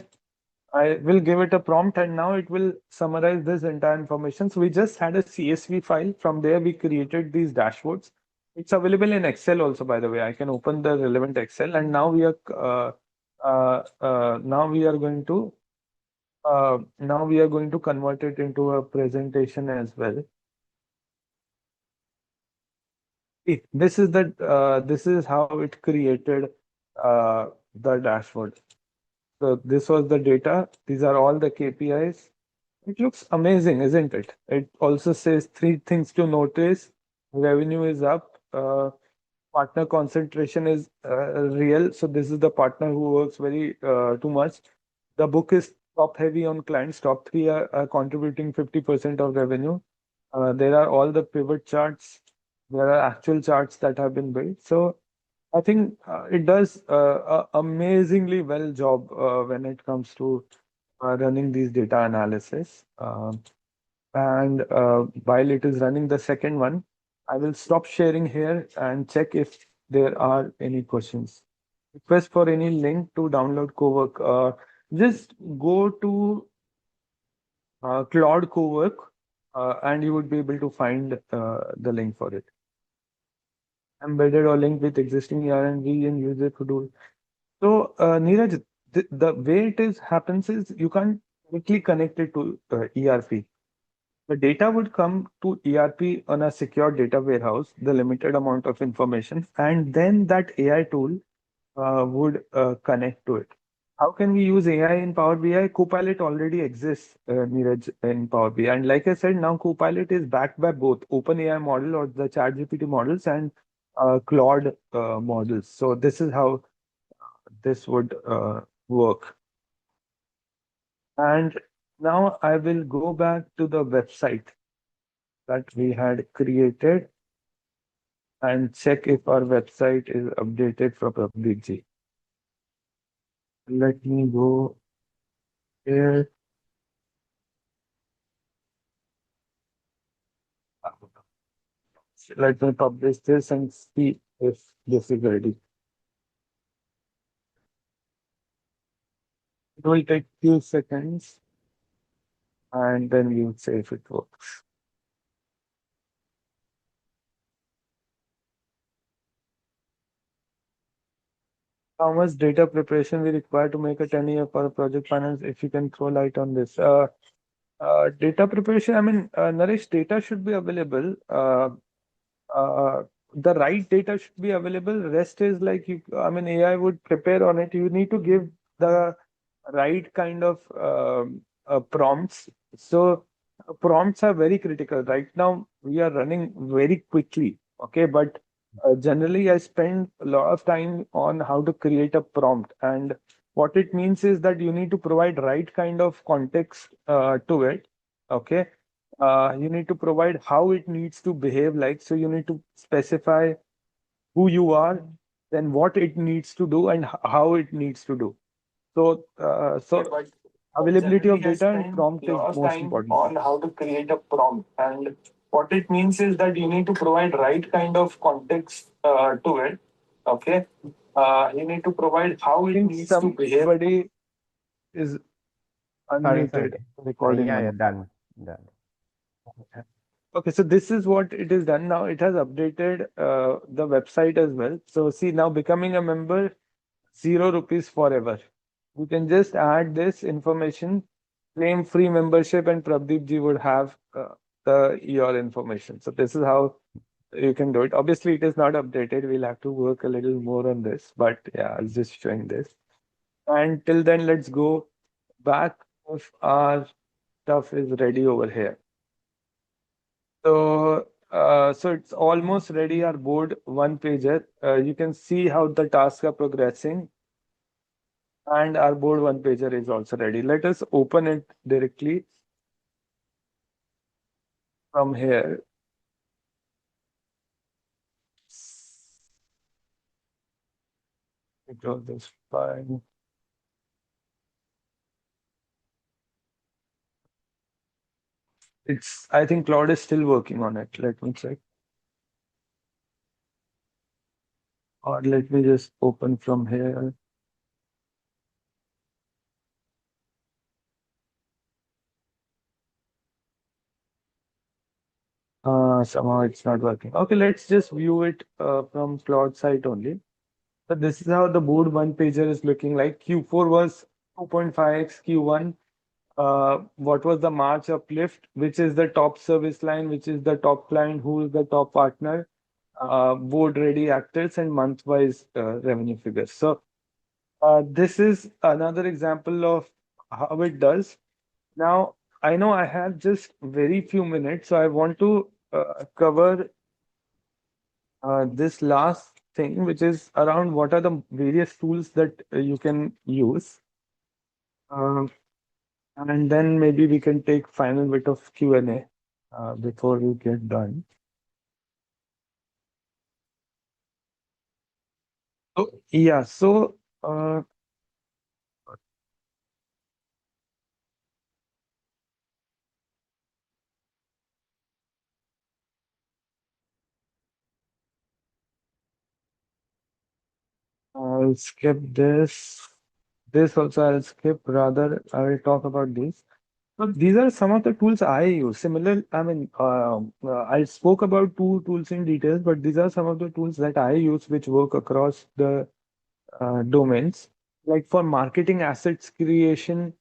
I will give it a prompt, and now it will summarize this entire information. So we just had a CSV file. From there, we created these dashboards. It's available in Excel also, by the way. I can open the relevant Excel, and now we are going to convert it into a presentation as well. This is how it created the dashboard. So this was the data. These are all the KPIs. It looks amazing, isn't it? It also says 3 things to notice. Revenue is up. Partner concentration is real. So this is the partner who works very too much. The book is top heavy on clients. Top three are contributing 50% of revenue. There are all the pivot charts. There are actual charts that have been built. So I think it does amazingly well job when it comes to running these data analysis. And while it is running the second one, I will stop sharing here and check if there are any questions. Request for any link to download Cowork. Just go to Claude Cowork and you would be able to find the link for it. Embedded or linked with existing ERNV and user to do. So, Neeraj, the way it is happens is you can't quickly connect it to ERP. The data would come to ERP on a secure data warehouse, the limited amount of information, and then that AI tool would connect to it. How can we use AI in Power BI? Copilot already exists, Neeraj, in Power BI. And like I said, now Copilot is backed by both OpenAI model or the ChatGPT models and Claude models. So this is how this would work. And now I will go back to the website that we had created and check if our website is updated for Prabhdeep ji. Let me go here. Let me publish this and see if this is ready. It will take few seconds and then we'll say if it works. How much data preparation we require to make a 10-year for project finance? If you can throw light on this. Data preparation, I mean, Naresh, data should be available. Uh, the right data should be available. Rest is like you, I mean, AI would prepare on it. You need to give the right kind of prompts. So prompts are very critical. Right now, we are running very quickly. Okay, but generally, I spend a lot of time on how to create a prompt, and what it means is that you need to provide right kind of context to it. Okay, you need to provide how it needs to behave like. So you need to specify who you are, then what it needs to do, and how it needs to do. So, but availability of Generally, I data and spend prompt a is lot of most time important. on how to create a prompt, and what it means is that you need to provide right kind of context to it. Okay, you need to provide how I it think needs to behave. somebody is Sorry, unmuted, sorry. recording Yeah, on. yeah, done. Done. Okay, so this is what it is done now. It has updated the website as well. So see now becoming a member, 0 rupees forever. You can just add this information, claim free membership, and Prabdeep ji would have your information. So this is how you can do it. Obviously, it is not updated. We'll have to work a little more on this, but yeah, I was just showing this. And till then, let's go back if our stuff is ready over here. So it's almost ready, our board one pager. You can see how the tasks are progressing, and our board one pager is also ready. Let us open it directly from here. We close this file. I think Claude is still working on it. Let me check. Or let me just open from here. Somehow it's not working. Okay, let's just view it from Claude site only. So this is how the board one pager is looking like. Q4 was 2.5x Q1. What was the March uplift? Which is the top service line? Which is the top client? Who is the top partner? Board ready actors and month-wise revenue figures. So this is another example of how it does. Now, I know I have just very few minutes, so I want to cover this last thing, which is around what are the various tools that you can use. Um, and then maybe we can take final bit of Q&A before we get done. So, yeah, so I'll skip this. This also I'll skip. Rather, I will talk about these. So these are some of the tools I use. Similar, I mean, I spoke about two tools in details, but these are some of the tools that I use which work across the domains. Like for marketing assets creation,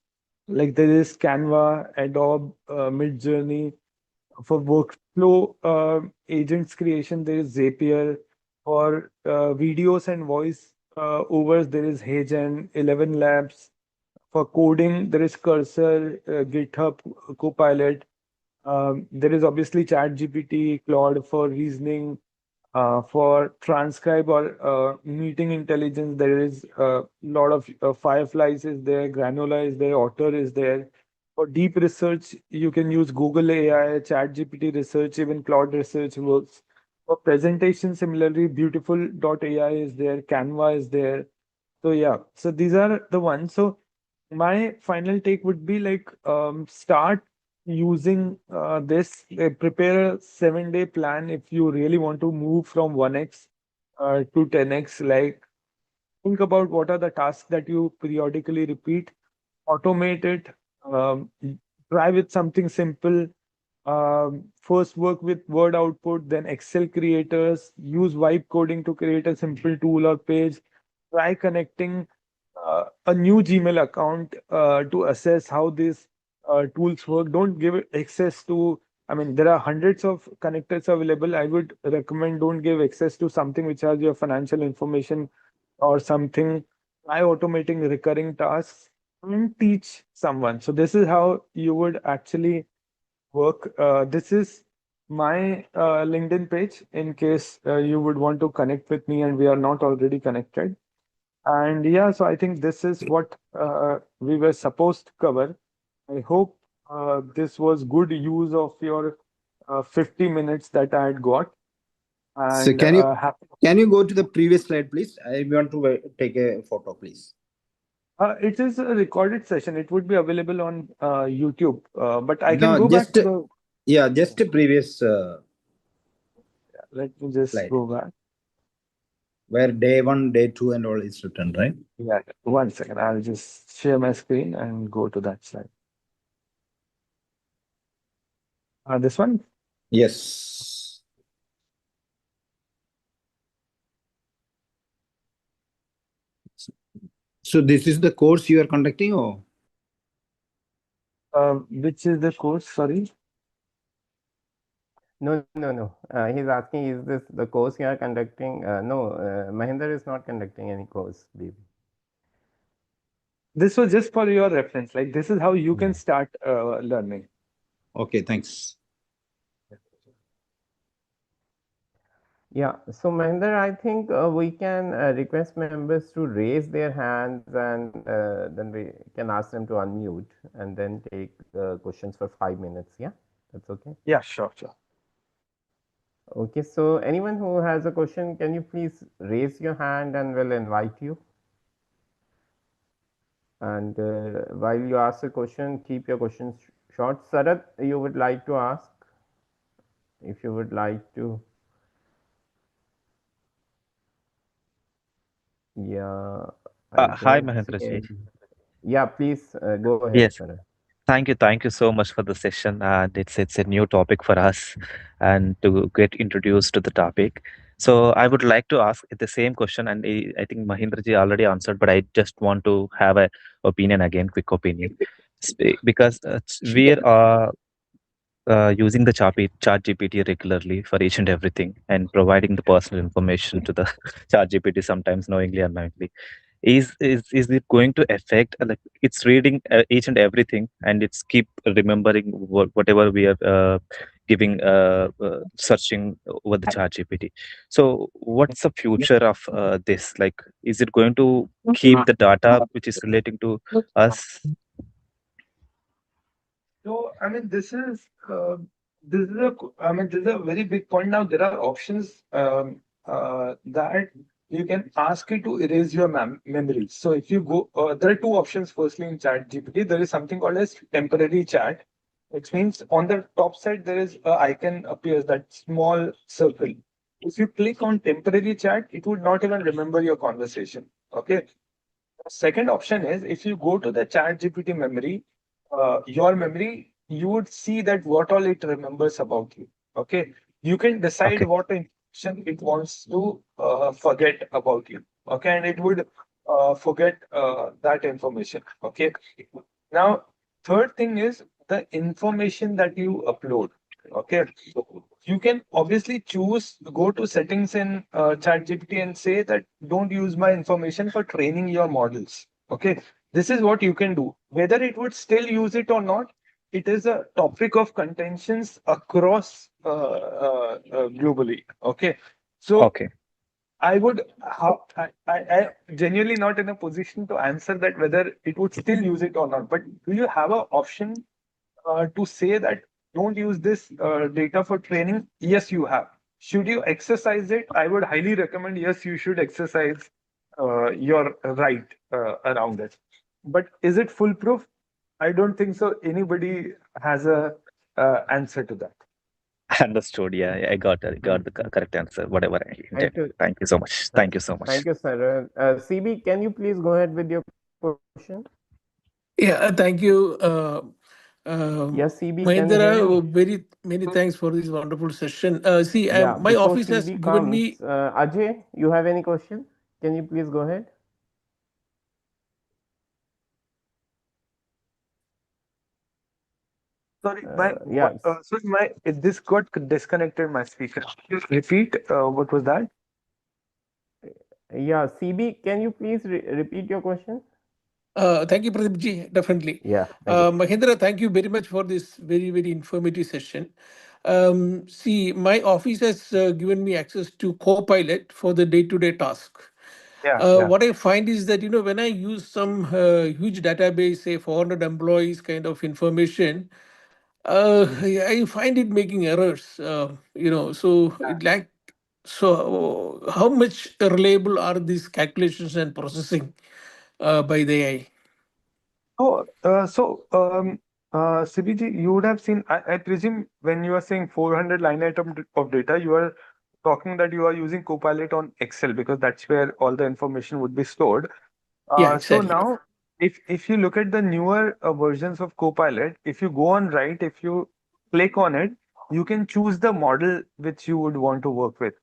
like there is Canva, Adobe, Midjourney, For workflow agents creation, there is Zapier. For videos and voice overs, there is HeyGen, 11 Labs. For coding, there is Cursor, GitHub Copilot. There is obviously ChatGPT, Claude for reasoning. For transcribe or meeting intelligence, there is a lot of Fireflies is there, Granular is there, Otter is there. For deep research, you can use Google AI, ChatGPT research, even Claude research works. For presentation, similarly, Beautiful.ai is there, Canva is there. So yeah, so these are the ones. So my final take would be like start using this. Prepare a 7-day plan if you really want to move from 1x to 10x. Like think about what are the tasks that you periodically repeat, automate it, um, try with something simple. First work with Word output, then Excel creators, use vibe coding to create a simple tool or page. Try connecting a new Gmail account to assess how these tools work. Don't give it access to, I mean, there are hundreds of connectors available. I would recommend don't give access to something which has your financial information or something. Try automating recurring tasks and teach someone. So this is how you would actually work. This is my LinkedIn page in case you would want to connect with me and we are not already connected. And yeah, so I think this is what we were supposed to cover. I hope this was good use of your 50 minutes that I had got. So And can you go to the previous slide, please? I want to take a photo, please. it is a recorded session. It would be available on YouTube, but I can No, go back just to the. yeah, just a previous Let me just slide go back. where day 1, day 2, and all is written, right? Yeah, 1 second. I'll just share my screen and go to that slide. This one? Yes. So this is the course you are conducting, or? Which is the course? Sorry. No, no, no. He's asking, is this the course you are conducting? No, Mahendra is not conducting any course, baby. This was just for your reference. Like this is how you can Yeah. start learning. Okay, thanks. Yeah, so Mahendra, I think we can request members to raise their hands and then we can ask them to unmute and then take questions for 5 minutes. Yeah, that's okay. Yeah, sure, sure. Okay, so anyone who has a question, can you please raise your hand and we'll invite you. And while you ask a question, keep your questions short. Sarath, you would like to ask? If you would like to. Yeah, I Hi, don't see Mahendra ji. any. Yeah, please go ahead, Yes, Sarath. thank you so much for the session. And it's a new topic for us, and to get introduced to the topic. So I would like to ask the same question, and I think Mahendra ji already answered, but I just want to have a opinion again, quick opinion, because we are using the chat GPT regularly for each and everything, and providing the personal information to the chat GPT sometimes knowingly or unknowingly. Is it going to affect, like it's reading each and everything, and it's keep remembering whatever we are giving searching over the chat GPT? So what's the future of this? Like, is it going to keep the data which is relating to us? So, I mean, this is a very big point. Now, there are options that you can ask it to erase your memory. So, if you go, there are two options. Firstly, in Chat GPT, there is something called as temporary chat, which means on the top side there is a icon appears, that small circle. If you click on temporary chat, it would not even remember your conversation. Okay. Second option is if you go to the Chat GPT memory, your memory, you would see that what all it remembers about you. Okay, you can decide Okay. what information it wants to forget about you. Okay, and it would forget that information. Okay, now third thing is the information that you upload. Okay. You can obviously choose, go to settings in ChatGPT and say that don't use my information for training your models. Okay. This is what you can do. Whether it would still use it or not, it is a topic of contentions across globally. Okay. So Okay. I would, I genuinely not in a position to answer that whether it would still use it or not. But do you have an option to say that don't use this data for training? Yes, you have. Should you exercise it? I would highly recommend, yes, you should exercise your right around it. But is it foolproof? I don't think so. Anybody has a answer to that. Understood. Yeah, I got the correct answer, whatever I Thank intended. you. Thank you so much. Thank you so much. Thank you, sir. CB, can you please go ahead with your question? Yeah, thank you, Yes, CB, can you hear Mahendra. me? Very many thanks for this wonderful session. See, Yeah, my before office has CB given me. comes, Ajay, you have any question? Can you please go ahead? Sorry, Yeah, this got disconnected. My speaker. Can you repeat what was that? yeah, CB, can you please repeat your question? Thank you, Pradeep ji. Definitely. Yeah, thank you. Mahendra, thank you very much for this very, very informative session. See, my office has given me access to Copilot for the day-to-day task. Yeah, yeah. What I find is that, when I use some huge database, say 400 employees kind of information, I find it making errors. So how much reliable are these calculations and processing by the AI? CBG, you would have seen, I presume when you are saying 400 line item of data, you are talking that you are using Copilot on Excel because that's where all the information would be stored. Yeah, So exactly. now, if you look at the newer versions of Copilot, if you go on right, if you click on it, you can choose the model which you would want to work with.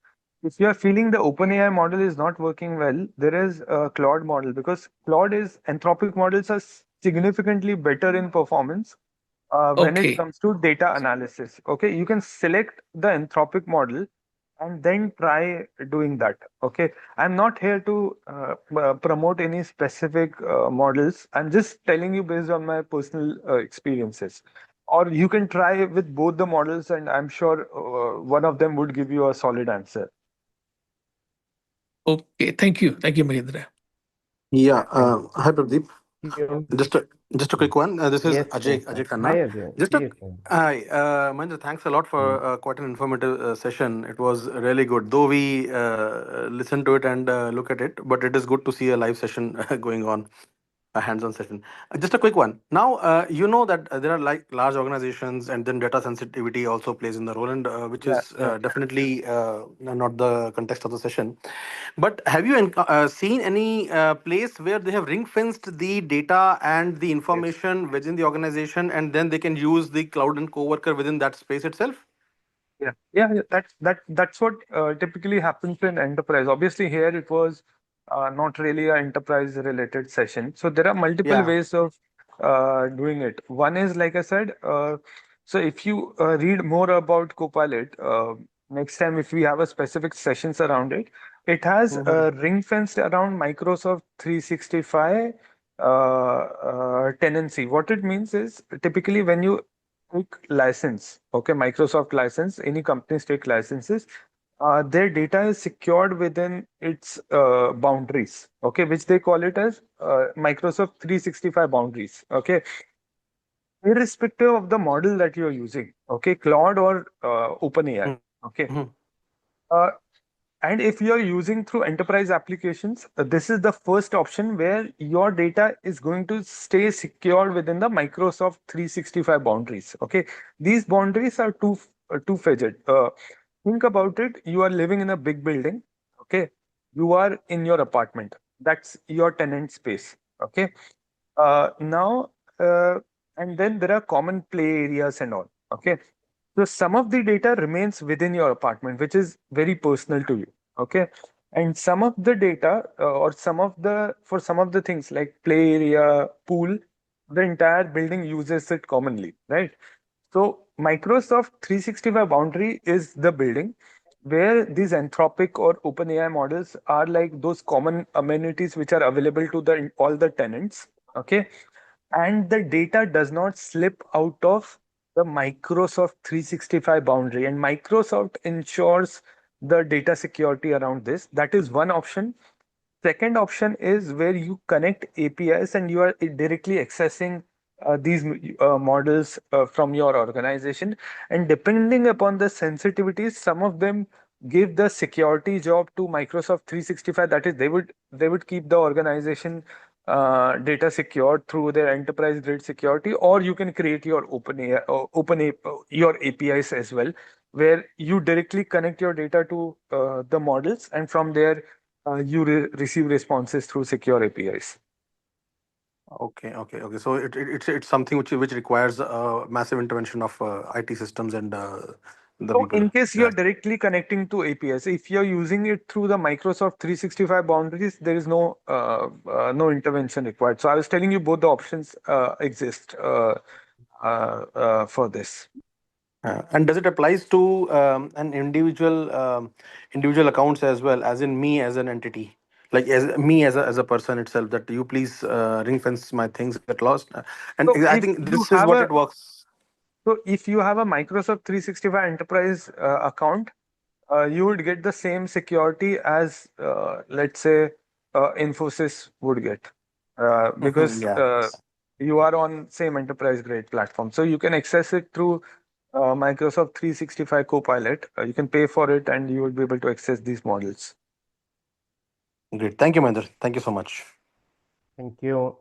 If you are feeling the OpenAI model is not working well, there is a Claude model because Anthropic models are significantly better in performance when it Okay. comes to data analysis. Okay, you can select the Anthropic model and then try doing that. Okay, I'm not here to promote any specific models. I'm just telling you based on my personal experiences. Or you can try with both the models, and I'm sure one of them would give you a solid answer. Okay. Thank you. Thank you, Mahendra. Yeah. Thank Hi, Prabdeep. you. Just a quick one. This is Yes, yes, sir. Ajay Hi, Khanna. Ajay. Just a Yes, sir. hi, Mahendra. Thanks a lot for quite an informative session. It was really good. Though we listen to it and look at it, but it is good to see a live session going on, a hands-on session. Just a quick one. Now, you know that there are like large organizations, and then data sensitivity also plays in the role, and which Yeah, is yeah. definitely not the context of the session. But have you seen any place where they have ring fenced the data and the Yes. information within the organization, and then they can use the cloud and coworker within that space itself? Yeah. That's what typically happens in enterprise. Obviously, here it was not really an enterprise related session. So there are multiple Yeah. ways of doing it. One is like I said. So if you read more about Copilot next time, if we have a specific sessions around it, it has Mhm. ring fenced around Microsoft 365 tenancy. What it means is typically when you take license, okay, Microsoft license, any companies take licenses, their data is secured within its boundaries, okay, which they call it as Microsoft 365 boundaries, okay, irrespective of the model that you're using, okay, Claude or OpenAI, okay. Mhm. Uh, and if you're using through enterprise applications, this is the first option where your data is going to stay secured within the Microsoft 365 boundaries. Okay, these boundaries are two-faced. Think about it. You are living in a big building. Okay, you are in your apartment. That's your tenant space. Okay, now and then there are common play areas and all. Okay, so some of the data remains within your apartment, which is very personal to you. Okay. And some of the data or for some of the things like play area, pool, the entire building uses it commonly, right? So Microsoft 365 boundary is the building where these Anthropic or OpenAI models are like those common amenities which are available to the all the tenants. Okay, and the data does not slip out of the Microsoft 365 boundary, and Microsoft ensures the data security around this. That is one option. Second option is where you connect APIs and you are directly accessing these models from your organization. And depending upon the sensitivities, some of them give the security job to Microsoft 365. That is, they would keep the organization data secured through their enterprise grade security, or you can create your your APIs as well, where you directly connect your data to the models, and from there you receive responses through secure APIs. Okay. So it's something which requires massive intervention of IT systems and the So people. in case Yeah. you're directly connecting to APIs, if you're using it through the Microsoft 365 boundaries, there is no intervention required. So I was telling you both the options exist for this. And does it applies to an individual accounts as well, as in me as an entity, like as me as a person itself, that you please ring fence my things get lost, and So I if think you this is have what a it works. so if you have a Microsoft 365 enterprise account, you would get the same security as, let's say, Infosys would get, because Yeah. you are on same enterprise grade platform. So you can access it through Microsoft 365 Copilot. You can pay for it, and you will be able to access these models. Great. Thank you, Mahendra. Thank you so much. Thank you.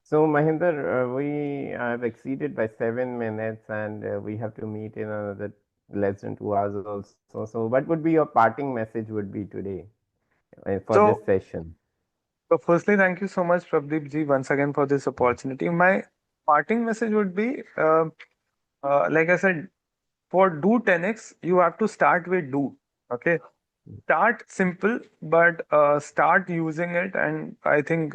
So, Mahendra, we have exceeded by 7 minutes, and we have to meet in another less than 2 hours also. So, what would be your parting message would be today for this So, session? firstly, thank you so much, Prabdeep ji, once again for this opportunity. My parting message would be, like I said, for do 10x, you have to start with do. Okay, start simple, but start using it, and I think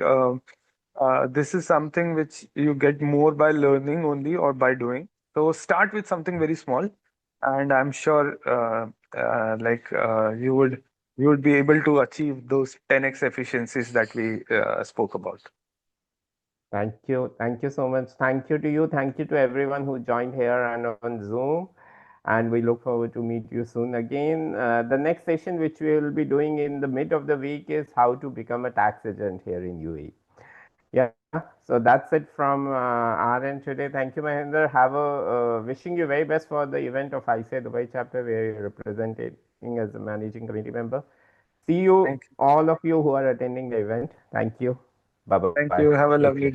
this is something which you get more by learning only or by doing. So start with something very small, and I'm sure you would be able to achieve those 10x efficiencies that we spoke about. Thank you. Thank you so much. Thank you to you. Thank you to everyone who joined here and on Zoom. And we look forward to meet you soon again. The next session, which we will be doing in the mid of the week, is how to become a tax agent here in UAE. Yeah, so that's it from our end today. Thank you, Mahendra. Have a wishing you very best for the event of ICA Dubai chapter, where you're representing as a managing committee member. See you, Thank you. all of you who are attending the event. Thank you. Bye bye. Thank you. Have a Take care. lovely day.